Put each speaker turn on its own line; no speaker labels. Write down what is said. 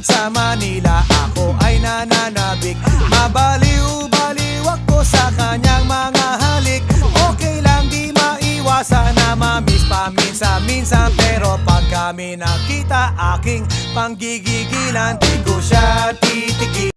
Sa Manila ako ay nananabik. Mabaliw-baliw ako sa kanyang mga halik. Okay lang di maiwasan na mamiss paminsan-minsan, pero pag kami nakita aking panggigigilan, di ko siya titigil.